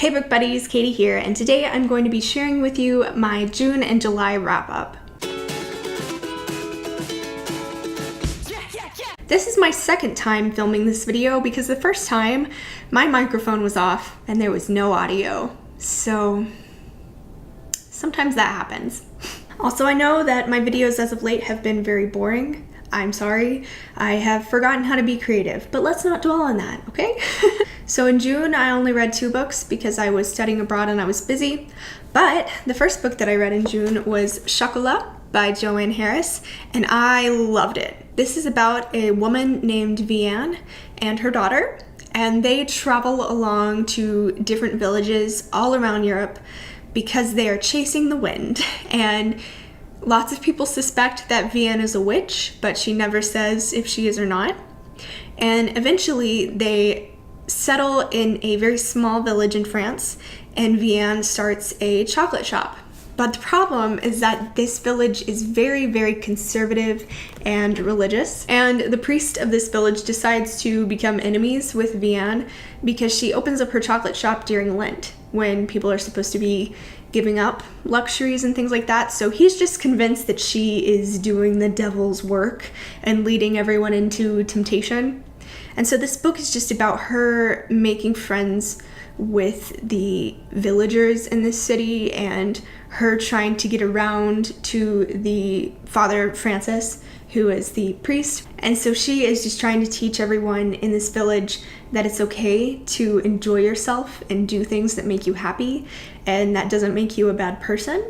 Hey book buddies, Katy here, and today I'm going to be sharing with you my June and July wrap-up. This is my second time filming this video because the first time my microphone was off and there was no audio, so sometimes that happens. Also, I know that my videos as of late have been very boring. I'm sorry. I have forgotten how to be creative, but let's not dwell on that, okay? So in June, I only read 2 books because I was studying abroad and I was busy. But the first book that I read in June was Shoutout by Joanne Harris, and I loved it. This is about a woman named Vianne and her daughter, and they travel along to different villages all around Europe because they are chasing the wind. And lots of people suspect that Vianne is a witch, but she never says if she is or not. And eventually they settle in a very small village in France, and Vianne starts a chocolate shop. But the problem is that this village is very, very conservative and religious, and the priest of this village decides to become enemies with Vianne because she opens up her chocolate shop during Lent, when people are supposed to be giving up luxuries and things like that. So he's just convinced that she is doing the devil's work and leading everyone into temptation. And so this book is just about her making friends with the villagers in this city and her trying to get around to the Father Francis, who is the priest. And so she is just trying to teach everyone in this village that it's okay to enjoy yourself and do things that make you happy, and that doesn't make you a bad person.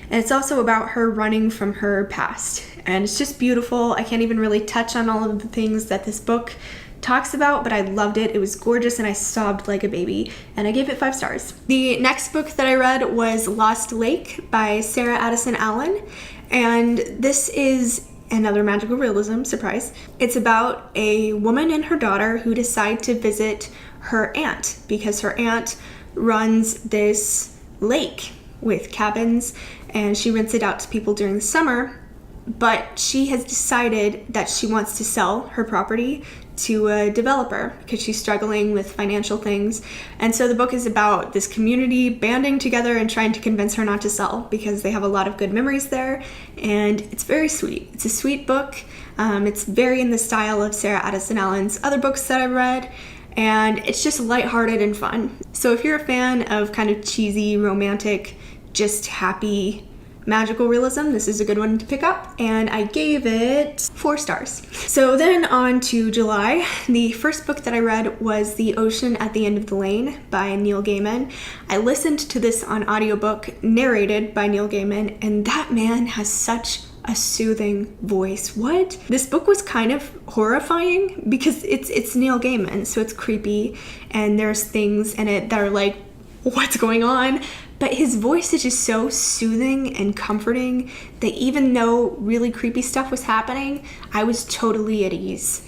And it's also about her running from her past. And it's just beautiful. I can't even really touch on all of the things that this book talks about, but I loved it. It was gorgeous and I sobbed like a baby, and I gave it 5 stars. The next book that I read was Lost Lake by Sarah Addison Allen, and this is another magical realism, surprise. It's about a woman and her daughter who decide to visit her aunt because her aunt runs this lake with cabins and she rents it out to people during the summer, but she has decided that she wants to sell her property to a developer because she's struggling with financial things. And so the book is about this community banding together and trying to convince her not to sell because they have a lot of good memories there, and it's very sweet. It's a sweet book. It's very in the style of Sarah Addison Allen's other books that I've read, and it's just lighthearted and fun. So if you're a fan of kind of cheesy, romantic, just happy magical realism, this is a good one to pick up, and I gave it 4 stars. So then on to July. The first book that I read was The Ocean at the End of the Lane by Neil Gaiman. I listened to this on audiobook narrated by Neil Gaiman, and that man has such a soothing voice. What? This book was kind of horrifying because it's Neil Gaiman, so it's creepy and there's things in it that are like, what's going on? But his voice is just so soothing and comforting that even though really creepy stuff was happening, I was totally at ease.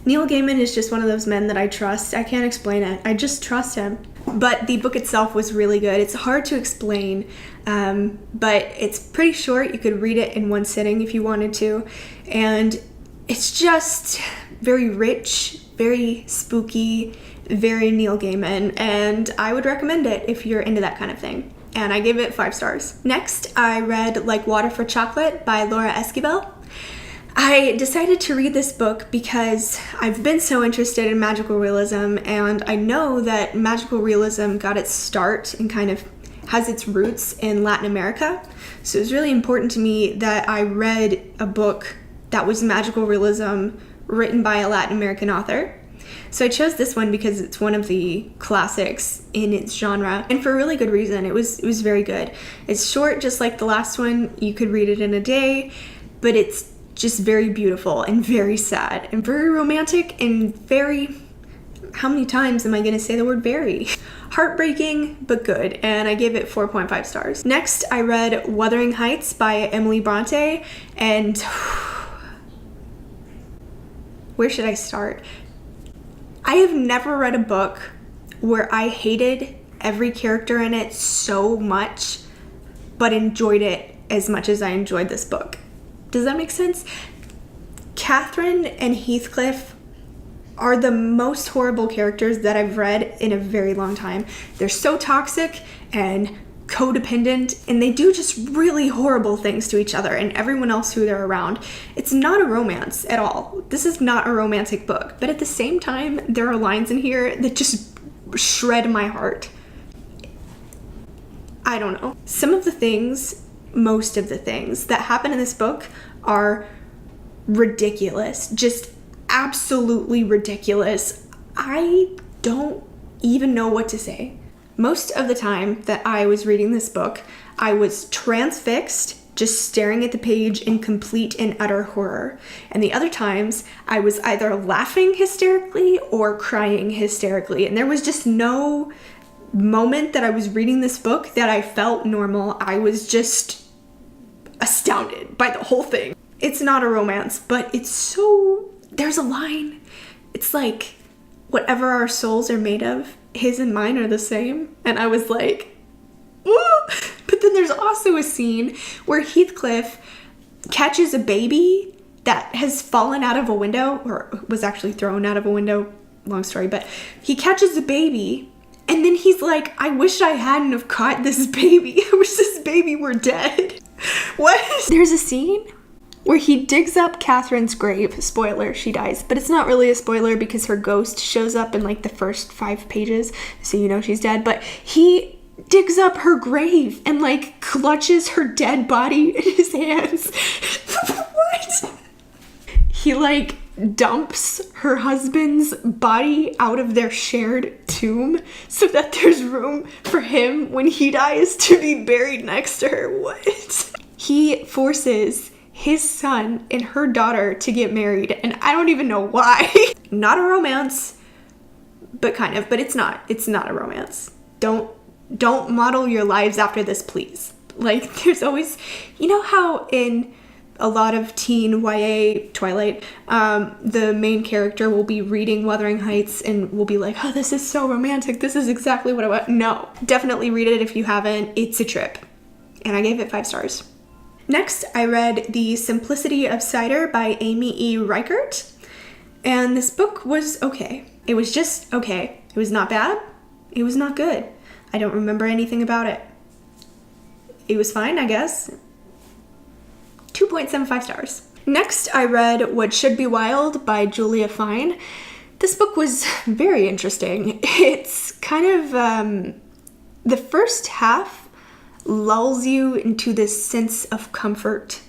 Neil Gaiman is just one of those men that I trust. I can't explain it. I just trust him. But the book itself was really good. It's hard to explain, but it's pretty short. You could read it in one sitting if you wanted to. And it's just very rich, very spooky, very Neil Gaiman, and I would recommend it if you're into that kind of thing. And I gave it 5 stars. Next, I read Like Water for Chocolate by Laura Esquivel. I decided to read this book because I've been so interested in magical realism, and I know that magical realism got its start and kind of has its roots in Latin America. So it was really important to me that I read a book that was magical realism written by a Latin American author. So I chose this one because it's one of the classics in its genre, and for a really good reason. It was very good. It's short, just like the last one. You could read it in a day, but it's just very beautiful and very sad and very romantic and very, how many times am I going to say the word very? Heartbreaking, but good, and I gave it 4.5 stars. Next, I read Wuthering Heights by Emily Bronte, and where should I start? I have never read a book where I hated every character in it so much, but enjoyed it as much as I enjoyed this book. Does that make sense? Catherine and Heathcliff are the most horrible characters that I've read in a very long time. They're so toxic and codependent, and they do just really horrible things to each other and everyone else who they're around. It's not a romance at all. This is not a romantic book, but at the same time, there are lines in here that just shred my heart. I don't know. Most of the things that happen in this book are ridiculous. Just absolutely ridiculous. I don't even know what to say. Most of the time that I was reading this book, I was transfixed, just staring at the page in complete and utter horror. And the other times, I was either laughing hysterically or crying hysterically. And there was just no moment that I was reading this book that I felt normal. I was just astounded by the whole thing. It's not a romance, but there's a line. It's like, whatever our souls are made of, his and mine are the same. And I was like, ooh. But then there's also a scene where Heathcliff catches a baby that has fallen out of a window, or was actually thrown out of a window, long story, but he catches a baby, and then he's like, I wish I hadn't have caught this baby. I wish this baby were dead. What? There's a scene where he digs up Catherine's grave. Spoiler, she dies. But it's not really a spoiler because her ghost shows up in like the first 5 pages, so you know she's dead. But he digs up her grave and like clutches her dead body in his hands. What? He like dumps her husband's body out of their shared tomb so that there's room for him when he dies to be buried next to her. What? He forces his son and her daughter to get married, and I don't even know why. Not a romance, but kind of, but it's not a romance. Don't model your lives after this, please. Like, there's always, you know how in a lot of teen YA Twilight, the main character will be reading Wuthering Heights and will be like, oh, this is so romantic, this is exactly what I want. No, definitely read it if you haven't. It's a trip. And I gave it 5 stars. Next, I read The Simplicity of Cider by Amy E. Reichert, and this book was okay. It was just okay. It was not bad. It was not good. I don't remember anything about it. It was fine, I guess. 2.75 stars. Next, I read What Should Be Wild by Julia Fine. This book was very interesting. It's kind of, the first half lulls you into this sense of comfort,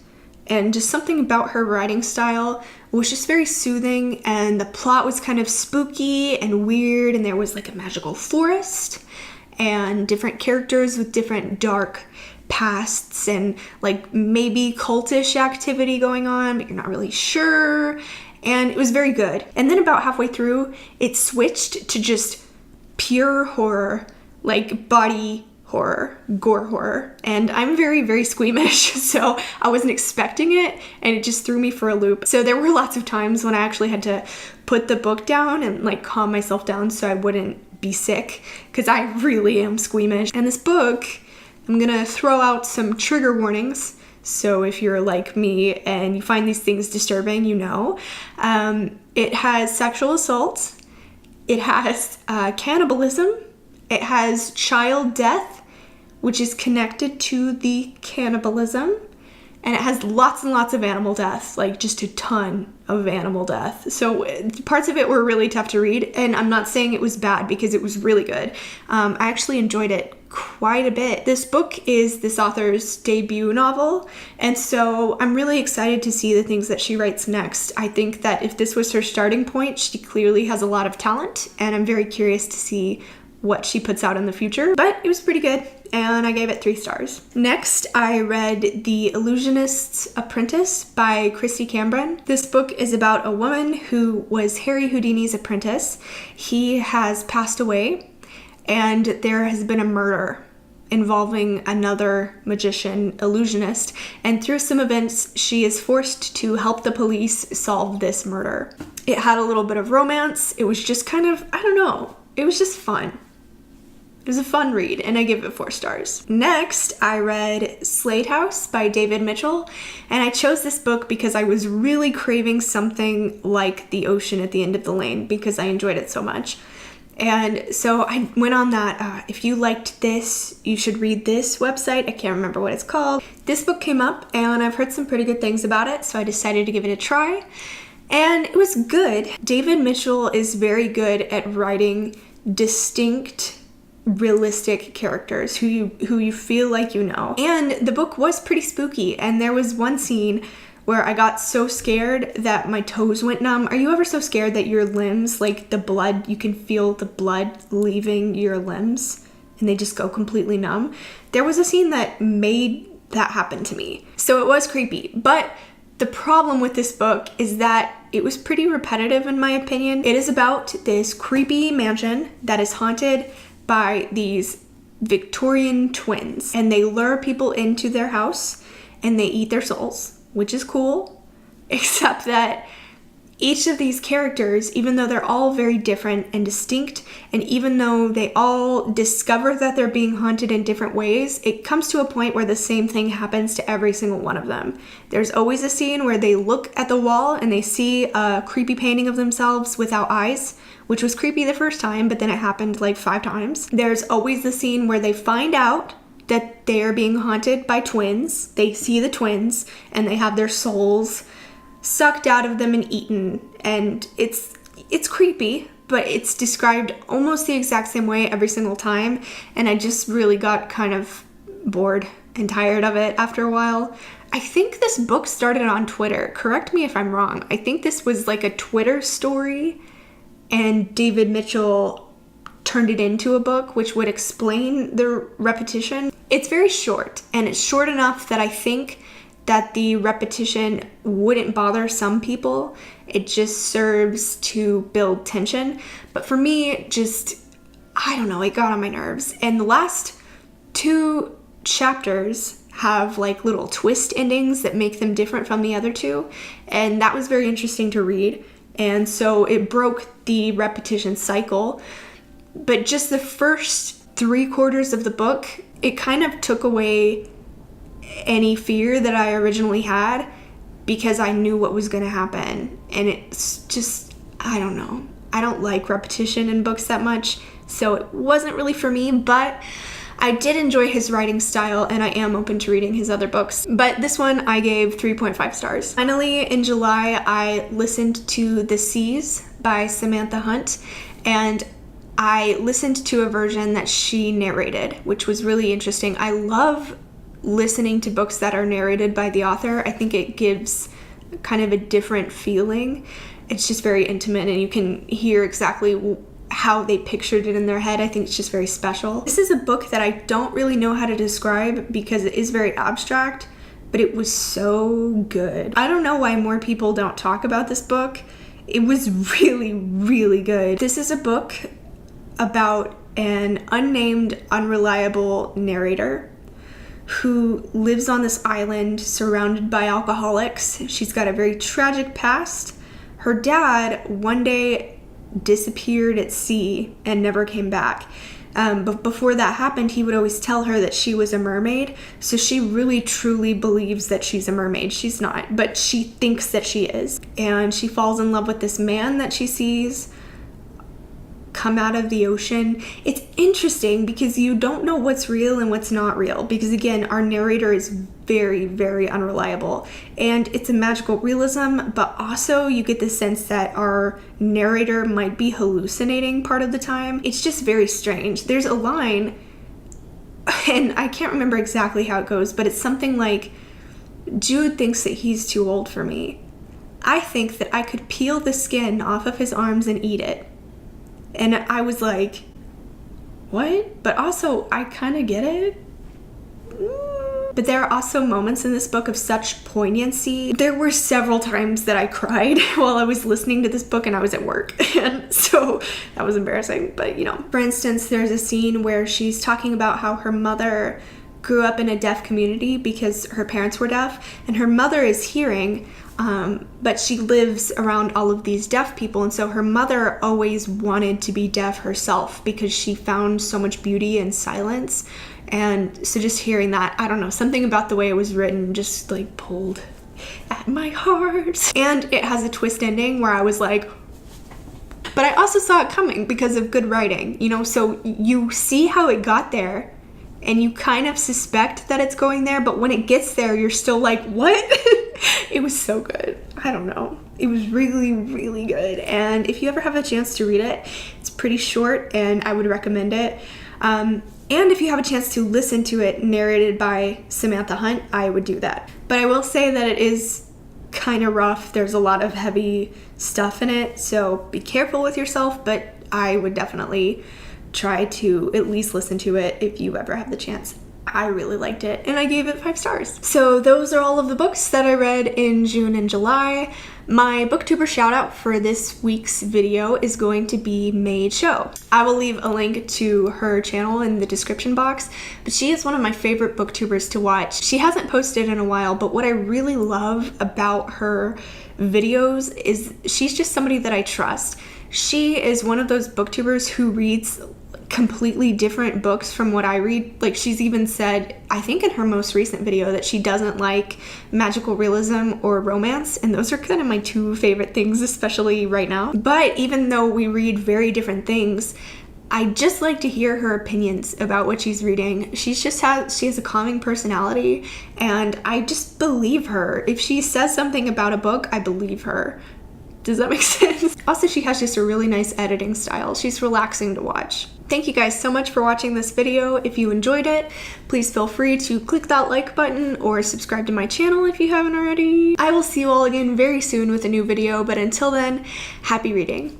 and just something about her writing style was just very soothing, and the plot was kind of spooky and weird, and there was like a magical forest and different characters with different dark pasts and like maybe cultish activity going on, but you're not really sure. And it was very good. And then about halfway through, it switched to just pure horror, like body horror, gore horror. And I'm very, very squeamish, so I wasn't expecting it, and it just threw me for a loop. So there were lots of times when I actually had to put the book down and like calm myself down so I wouldn't be sick, because I really am squeamish. And this book, I'm gonna throw out some trigger warnings. So if you're like me and you find these things disturbing, you know. It has sexual assault. It has cannibalism. It has child death, which is connected to the cannibalism. And it has lots and lots of animal death, like just a ton of animal death. So parts of it were really tough to read, and I'm not saying it was bad because it was really good. I actually enjoyed it quite a bit. This book is this author's debut novel, and so I'm really excited to see the things that she writes next. I think that if this was her starting point, she clearly has a lot of talent, and I'm very curious to see what she puts out in the future, but it was pretty good, and I gave it 3 stars. Next, I read The Illusionists Apprentice by Christy Cambron. This book is about a woman who was Harry Houdini's apprentice. He has passed away, and there has been a murder involving another magician, illusionist, and through some events, she is forced to help the police solve this murder. It had a little bit of romance. It was just kind of, I don't know, it was just fun. It was a fun read, and I give it 4 stars. Next, I read Slade House by David Mitchell, and I chose this book because I was really craving something like the ocean at the end of the lane because I enjoyed it so much. And so I went on that, if you liked this, you should read this website. I can't remember what it's called. This book came up, and I've heard some pretty good things about it, so I decided to give it a try. And it was good. David Mitchell is very good at writing distinct, realistic characters who you feel like you know. And the book was pretty spooky, and there was one scene where I got so scared that my toes went numb. Are you ever so scared that your limbs, like the blood, you can feel the blood leaving your limbs and they just go completely numb? There was a scene that made that happen to me. So it was creepy. But the problem with this book is that it was pretty repetitive in my opinion. It is about this creepy mansion that is haunted by these Victorian twins, and they lure people into their house and they eat their souls, which is cool, except that each of these characters, even though they're all very different and distinct, and even though they all discover that they're being haunted in different ways, it comes to a point where the same thing happens to every single one of them. There's always a scene where they look at the wall and they see a creepy painting of themselves without eyes, which was creepy the first time, but then it happened like 5 times. There's always the scene where they find out that they are being haunted by twins. They see the twins and they have their souls sucked out of them and eaten, and it's creepy, but it's described almost the exact same way every single time, and I just really got kind of bored and tired of it after a while. I think this book started on Twitter. Correct me if I'm wrong. I think this was like a Twitter story, and David Mitchell turned it into a book, which would explain the repetition. It's very short, and it's short enough that I think that the repetition wouldn't bother some people. It just serves to build tension. But for me, I don't know, it got on my nerves. And the last 2 chapters have like little twist endings that make them different from the other 2. And that was very interesting to read. And so it broke the repetition cycle. But just the first 3/4 of the book, it kind of took away any fear that I originally had because I knew what was going to happen. And it's just, I don't know. I don't like repetition in books that much, so it wasn't really for me, but I did enjoy his writing style and I am open to reading his other books. But this one I gave 3.5 stars. Finally, in July, I listened to The Seas by Samantha Hunt, and I listened to a version that she narrated, which was really interesting. I love listening to books that are narrated by the author. I think it gives kind of a different feeling. It's just very intimate and you can hear exactly how they pictured it in their head. I think it's just very special. This is a book that I don't really know how to describe because it is very abstract, but it was so good. I don't know why more people don't talk about this book. It was really, really good. This is a book about an unnamed, unreliable narrator who lives on this island surrounded by alcoholics. She's got a very tragic past. Her dad one day disappeared at sea and never came back. But before that happened, he would always tell her that she was a mermaid. So she really truly believes that she's a mermaid. She's not, but she thinks that she is. And she falls in love with this man that she sees come out of the ocean. It's interesting because you don't know what's real and what's not real, because again, our narrator is very, very unreliable, and it's a magical realism, but also you get the sense that our narrator might be hallucinating part of the time. It's just very strange. There's a line, and I can't remember exactly how it goes, but it's something like, Jude thinks that he's too old for me. I think that I could peel the skin off of his arms and eat it. And I was like, what? But also, I kind of get it. But there are also moments in this book of such poignancy. There were several times that I cried while I was listening to this book and I was at work. And so that was embarrassing, but you know. For instance, there's a scene where she's talking about how her mother grew up in a deaf community because her parents were deaf, and her mother is hearing But she lives around all of these deaf people, and so her mother always wanted to be deaf herself because she found so much beauty in silence. And so just hearing that, I don't know, something about the way it was written just like pulled at my heart. And it has a twist ending where I was like, but I also saw it coming because of good writing, you know, so you see how it got there and you kind of suspect that it's going there, but when it gets there, you're still like, what? It was so good. I don't know. It was really, really good. And if you ever have a chance to read it, it's pretty short and I would recommend it. And if you have a chance to listen to it narrated by Samantha Hunt, I would do that. But I will say that it is kind of rough. There's a lot of heavy stuff in it, so be careful with yourself, but I would definitely try to at least listen to it if you ever have the chance. I really liked it and I gave it 5 stars. So those are all of the books that I read in June and July. My Booktuber shout out for this week's video is going to be May Cho. I will leave a link to her channel in the description box, but she is one of my favorite booktubers to watch. She hasn't posted in a while, but what I really love about her videos is she's just somebody that I trust. She is one of those booktubers who reads completely different books from what I read. Like, she's even said, I think in her most recent video, that she doesn't like magical realism or romance, and those are kind of my 2 favorite things, especially right now. But even though we read very different things, I just like to hear her opinions about what she's reading. She has a calming personality, and I just believe her. If she says something about a book, I believe her. Does that make sense? Also, she has just a really nice editing style. She's relaxing to watch. Thank you guys so much for watching this video. If you enjoyed it, please feel free to click that like button or subscribe to my channel if you haven't already. I will see you all again very soon with a new video, but until then, happy reading.